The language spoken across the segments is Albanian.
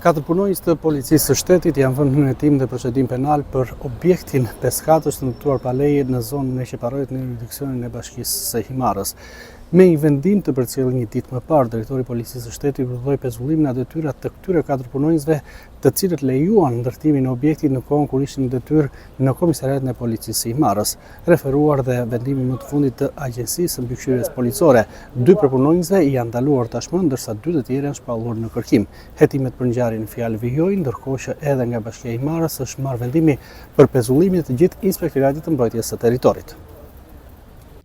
Katër punonjës të policisë së shtetit janë vënë në hetim dhe procedim penal për objektin peskatës të ndërtuar pa leje në zonën e Qeparojit në jurisdiksionin e Bashkisë së Himarës. Me i vendim të përcjellë një ditë më parë, drejtori i policisë së shtetit urdhëroi pezullimin e detyrat të këtyre katër punonjësve, të cilët lejuan ndërtimin e objektit në kohën kur ishin në detyrë në komisariatin e policisë së Himarës, referuar dhe vendimi më të fundit të Agjencisë së Mbikëqyrjes Policore. 2 prej punonjësve janë ndaluar tashmë, ndërsa 2 të tjerë janë shpallur në kërkim. Hetimet për ngjarjen në fjalë vijojnë, ndërkohë që edhe nga Bashkia e Himarës është marrë vendimi për pezullimin e të gjithë inspektoratit të mbrojtjes së territorit.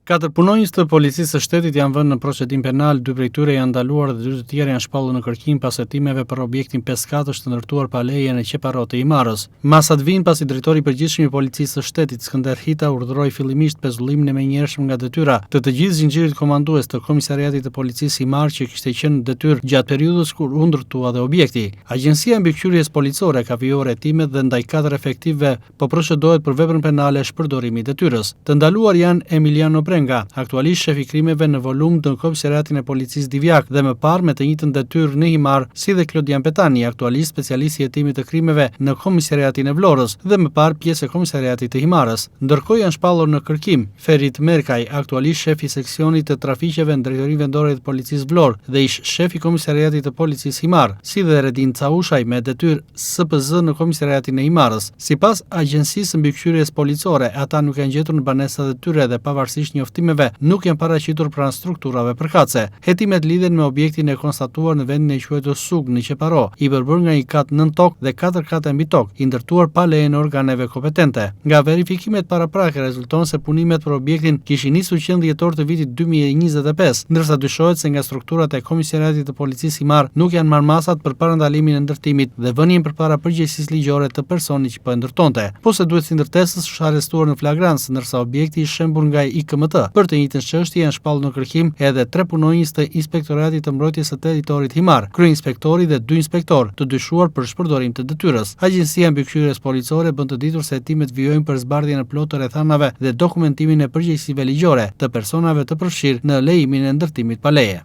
4 punonjës të policisë së shtetit janë vënë në procedim penal, 2 prej tyre janë ndaluar dhe 2 të tjerë janë shpallur në kërkim pas hetimeve për objektin peskatësh të ndërtuar pa leje në Qeparot të Himarës. Masat vijnë pasi drejtori i përgjithshëm i policisë së shtetit, Skënder Hita, urdhëroi fillimisht pezullimin e menjëhershëm nga detyra të gjithë zinxhirit komandues të komisariatit të policisë Himar që kishte qenë në detyrë gjatë periudhës kur u ndërtua dhe objekti. Agjencia e Mbikëqyrjes Policore ka vijuar hetimet dhe ndaj 4 efektivëve po procedohet për veprën penale shpërdorimi i detyrës. Të ndaluar janë Emiliano aktualisht shef i krimeve në volum në komisariatin e policisë Divjak dhe më parë me të njëjtën detyrë në Himar, si dhe Klodian Petani, aktualisht specialist i hetimit të krimeve në komisariatin e Vlorës dhe më parë pjesë e komisariatit të Himarës. Ndërkohë janë shpallur në kërkim Ferit Merkaj, aktualisht shef i seksionit të trafiqeve në drejtorinë vendore të policisë Vlorë dhe ish shef i komisariatit të policisë Himar, si dhe Redin Caushaj me detyrë SPZ në komisariatin e Himarës. Sipas Agjencisë Mbikëqyrjes Policore, ata nuk janë gjetur në banesat e tyre dhe pavarësisht njoftimeve nuk janë paraqitur pranë strukturave përkatëse. Hetimet lidhen me objektin e konstatuar në vendin e quajtur Sug në Qeparo, i përbërë nga një kat nën tokë dhe 4 kate mbi tokë, i ndërtuar pa lejen e organeve kompetente. Nga verifikimet paraprake rezulton se punimet për objektin kishin nisur qen dhjetor të vitit 2025, ndërsa dyshohet se nga strukturat e komisariatit të policisë Himar nuk janë marrë masat për parandalimin e ndërtimit dhe vënien përpara përgjegjësisë ligjore të personit që po e ndërtonte. Po se duhet si ndërtesës është arrestuar në flagrancë, ndërsa objekti i shembur nga IKMT. Për të njëjtën çështje janë shpallur në kërkim edhe 3 punonjës të Inspektoratit të Mbrojtjes së Territorit Himar, kryeinspektori dhe 2 inspektor, të dyshuar për shpërdorim të detyrës. Agjencia e Mbikëqyrjes Policore bën të ditur se hetimet vijojnë për zbardhjen e plotë të rrethanave dhe dokumentimin e përgjegjësive ligjore të personave të përfshirë në lejimin e ndërtimit pa leje.